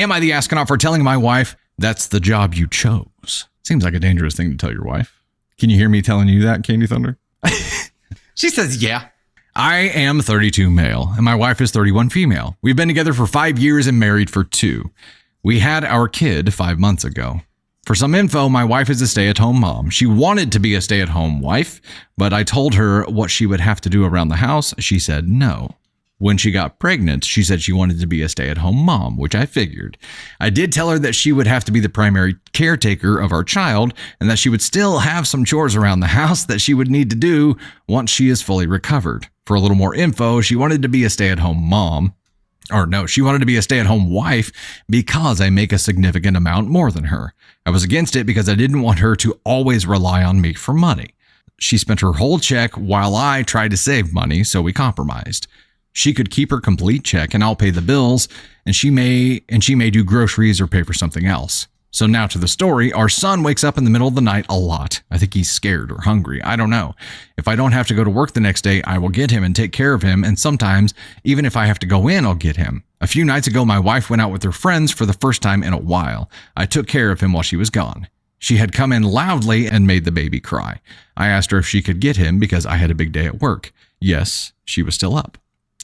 Am I the astronaut for telling my wife that's the job you chose? Seems like a dangerous thing to tell your wife. Can you hear me telling you that, Candy Thunder? She says, yeah. I am 32 male and my wife is 31 female. We've been together for 5 years and married for 2. We had our kid 5 months ago. For some info, my wife is a stay-at-home mom. She wanted to be a stay-at-home wife, but I told her what she would have to do around the house. She said no. When she got pregnant, she said she wanted to be a stay-at-home mom, which I figured. I did tell her that she would have to be the primary caretaker of our child and that she would still have some chores around the house that she would need to do once she is fully recovered. For a little more info, she wanted to be a stay-at-home mom. Or no, she wanted to be a stay-at-home wife because I make a significant amount more than her. I was against it because I didn't want her to always rely on me for money. She spent her whole check while I tried to save money, so we compromised. She could keep her complete check and I'll pay the bills, and she may do groceries or pay for something else. So now to the story. Our son wakes up in the middle of the night a lot. I think he's scared or hungry. I don't know. If I don't have to go to work the next day, I will get him and take care of him. And sometimes, even if I have to go in, I'll get him. A few nights ago, my wife went out with her friends for the first time in a while. I took care of him while she was gone. She had come in loudly and made the baby cry. I asked her if she could get him because I had a big day at work. Yes, she was still up.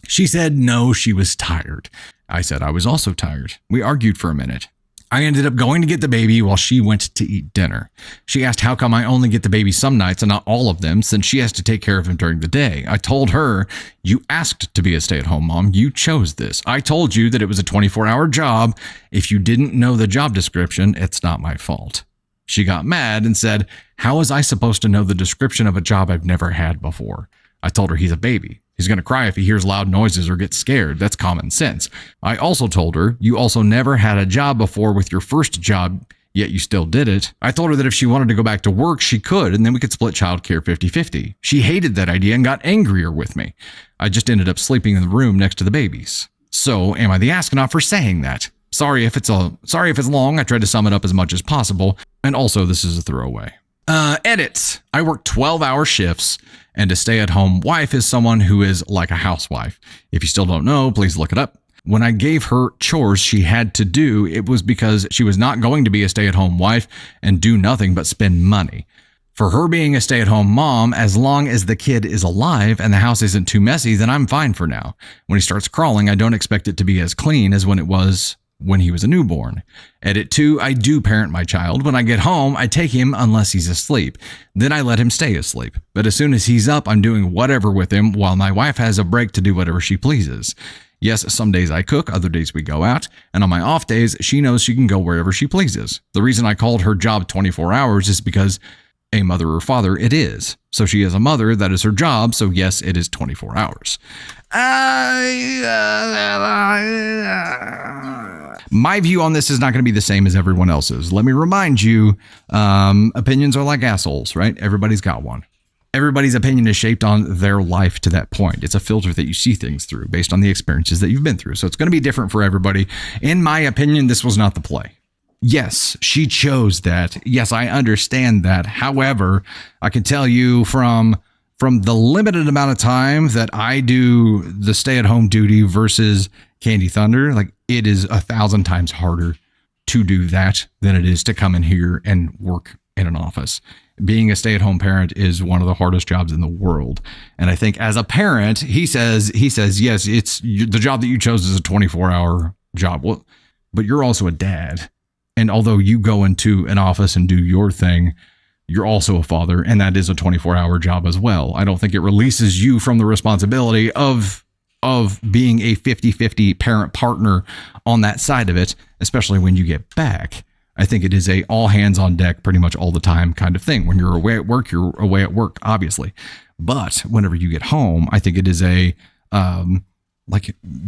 She said no, she was tired. I said I was also tired. We argued for a minute. I ended up going to get the baby while she went to eat dinner. She asked how come I only get the baby some nights and not all of them since she has to take care of him during the day. I told her, you asked to be a stay-at-home mom. You chose this. I told you that it was a 24-hour job. If you didn't know the job description, it's not my fault. She got mad and said, how was I supposed to know the description of a job I've never had before? I told her he's a baby. He's going to cry if he hears loud noises or gets scared. That's common sense. I also told her, you also never had a job before with your first job, yet you still did it. I told her that if she wanted to go back to work, she could, and then we could split childcare 50-50. She hated that idea and got angrier with me. I just ended up sleeping in the room next to the babies. So am I the astronaut for saying that? Sorry if it's long. I tried to sum it up as much as possible. And also, this is a throwaway. Edits. I work 12-hour shifts, and a stay-at-home wife is someone who is like a housewife. If you still don't know, please look it up. When I gave her chores she had to do, it was because she was not going to be a stay-at-home wife and do nothing but spend money. For her being a stay-at-home mom, as long as the kid is alive and the house isn't too messy, then I'm fine for now. When he starts crawling, I don't expect it to be as clean as when he was a newborn. Edit 2, I do parent my child. When I get home, I take him unless he's asleep. Then I let him stay asleep. But as soon as he's up, I'm doing whatever with him while my wife has a break to do whatever she pleases. Yes, some days I cook, other days we go out, and on my off days, she knows she can go wherever she pleases. The reason I called her job 24 hours is because a mother or father it is. So she is a mother, that is her job, so yes, it is 24 hours. My view on this is not going to be the same as everyone else's. Let me remind you, opinions are like assholes, right? Everybody's got one. Everybody's opinion is shaped on their life to that point. It's a filter that you see things through based on the experiences that you've been through. So it's going to be different for everybody. In my opinion, this was not the play. Yes, she chose that. Yes, I understand that. However, I can tell you from the limited amount of time that I do the stay-at-home duty versus Candy Thunder, like it is 1,000 times harder to do that than it is to come in here and work in an office. Being a stay-at-home parent is one of the hardest jobs in the world. And I think as a parent, he says, yes, it's the job that you chose is a 24-hour job. Well, but you're also a dad. And although you go into an office and do your thing, you're also a father, and that is a 24-hour job as well. I don't think it releases you from the responsibility of being a 50-50 parent partner on that side of it, especially when you get back. I think it is a all hands on deck pretty much all the time kind of thing. When you're away at work, you're away at work, obviously. But whenever you get home, I think it is a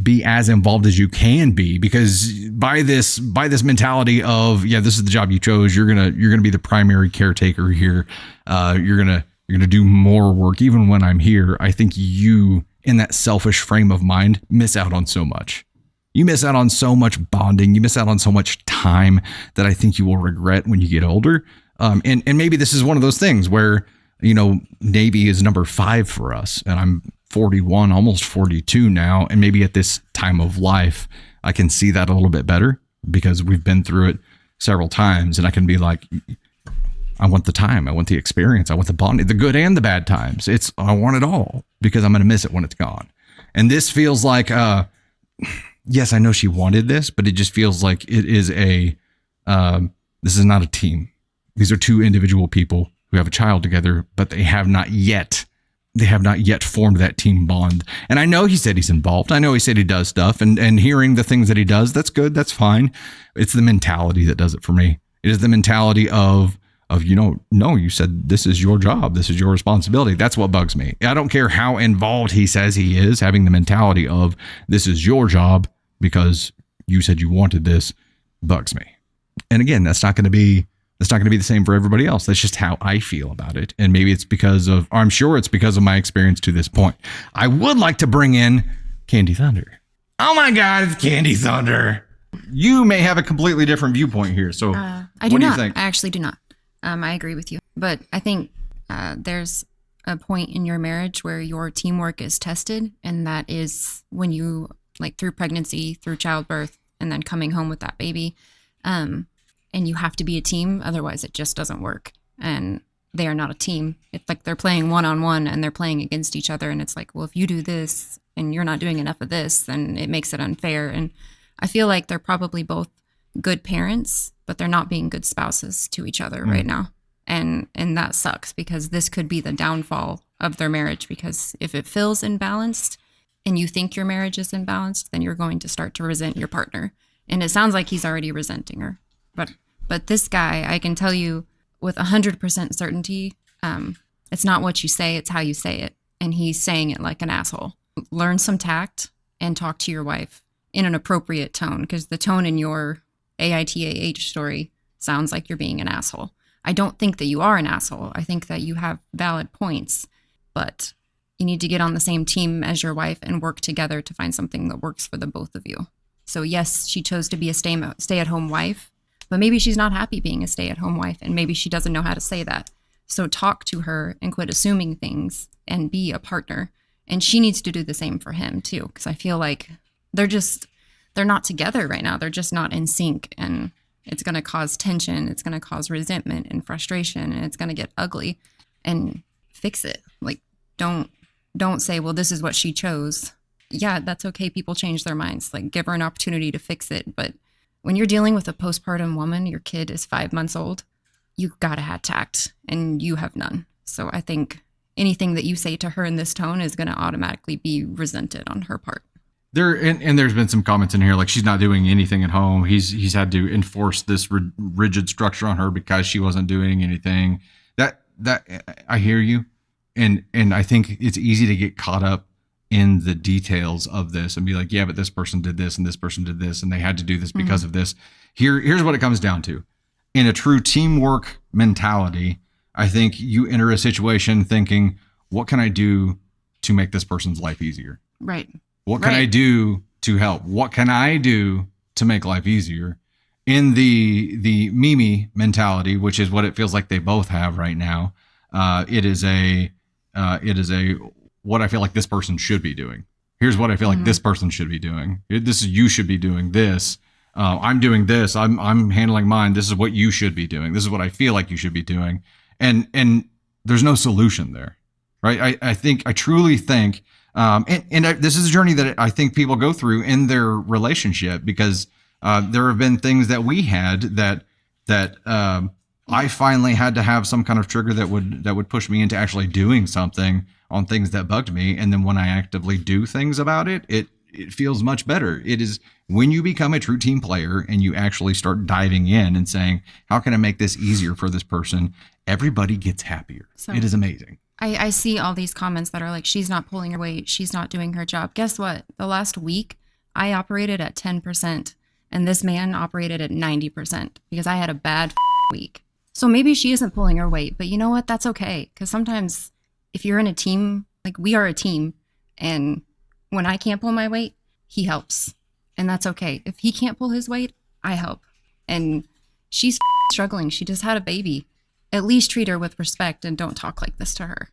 be as involved as you can be, because by this mentality of, yeah, this is the job you chose. You're gonna be the primary caretaker here. You're gonna do more work even when I'm here. I think you, in that selfish frame of mind, miss out on so much. You miss out on so much bonding. You miss out on so much time that I think you will regret when you get older. And maybe this is one of those things where, you know, Navy is number 5 for us, and I'm 41, almost 42 now. And maybe at this time of life, I can see that a little bit better. because we've been through it several times, and I can be like, I want the time, I want the experience, I want the bonding, the good and the bad times. I want it all because I'm going to miss it when it's gone. And this feels like, yes, I know she wanted this, but it just feels like it is this is not a team. These are two individual people who have a child together, but they have not yet formed that team bond. And I know he said he's involved. I know he said he does stuff, and hearing the things that he does, that's good. That's fine. It's the mentality that does it for me. It is the mentality of, no, you said this is your job. This is your responsibility. That's what bugs me. I don't care how involved he says he is, having the mentality of this is your job because you said you wanted this bugs me. And again, that's not going to be the same for everybody else. That's just how I feel about it. And maybe it's I'm sure it's because of my experience to this point. I would like to bring in Candy Thunder. Oh my God, it's Candy Thunder. You may have a completely different viewpoint here. So what do you think? I actually do not. I agree with you. But I think there's a point in your marriage where your teamwork is tested. And that is when you, like through pregnancy, through childbirth, and then coming home with that baby. And you have to be a team. Otherwise, it just doesn't work. And they are not a team. It's like they're playing one-on-one and they're playing against each other. And it's like, well, if you do this and you're not doing enough of this, then it makes it unfair. And I feel like they're probably both good parents, but they're not being good spouses to each other right now. And that sucks because this could be the downfall of their marriage, because if it feels imbalanced and you think your marriage is imbalanced, then you're going to start to resent your partner. And it sounds like he's already resenting her. But this guy, I can tell you with 100% certainty, it's not what you say, it's how you say it. And he's saying it like an asshole. Learn some tact and talk to your wife in an appropriate tone, because the tone in your AITAH story sounds like you're being an asshole. I don't think that you are an asshole. I think that you have valid points, but you need to get on the same team as your wife and work together to find something that works for the both of you. So yes, she chose to be a stay-at-home wife, but maybe she's not happy being a stay-at-home wife, and maybe she doesn't know how to say that. So talk to her and quit assuming things and be a partner. And she needs to do the same for him too, because I feel like they're not together right now. They're just not in sync, and it's going to cause tension. It's going to cause resentment and frustration, and it's going to get ugly. And fix it. Like, don't say, well, this is what she chose. Yeah, that's okay. People change their minds. Like, give her an opportunity to fix it. But when you're dealing with a postpartum woman, your kid is 5 months old, you've got to have tact, and you have none. So I think anything that you say to her in this tone is going to automatically be resented on her part. There's been some comments in here like she's not doing anything at home. He's had to enforce this rigid structure on her because she wasn't doing anything. That I hear you, and I think it's easy to get caught up in the details of this and be like, yeah, but this person did this and this person did this and they had to do this because of this. Here's what it comes down to. In a true teamwork mentality, I think you enter a situation thinking, what can I do to make this person's life easier? Right. What can I do to help? What can I do to make life easier? In the Mimi mentality, which is what it feels like they both have right now, it is a what I feel like this person should be doing. Here's what I feel like this person should be doing. You should be doing this. I'm doing this. I'm handling mine. This is what you should be doing. This is what I feel like you should be doing. And there's no solution there, right? I truly think, this is a journey that I think people go through in their relationship, because there have been things that we had that I finally had to have some kind of trigger that would push me into actually doing something on things that bugged me. And then when I actively do things about it, it feels much better. It is when you become a true team player and you actually start diving in and saying, how can I make this easier for this person? Everybody gets happier. So it is amazing. I see all these comments that are like, she's not pulling her weight. She's not doing her job. Guess what? The last week I operated at 10% and this man operated at 90% because I had a bad week. So maybe she isn't pulling her weight, but you know what? That's okay. Because sometimes if you're in a team, like we are a team, and when I can't pull my weight, he helps. And that's okay. If he can't pull his weight, I help. And she's struggling. She just had a baby. At least treat her with respect and don't talk like this to her.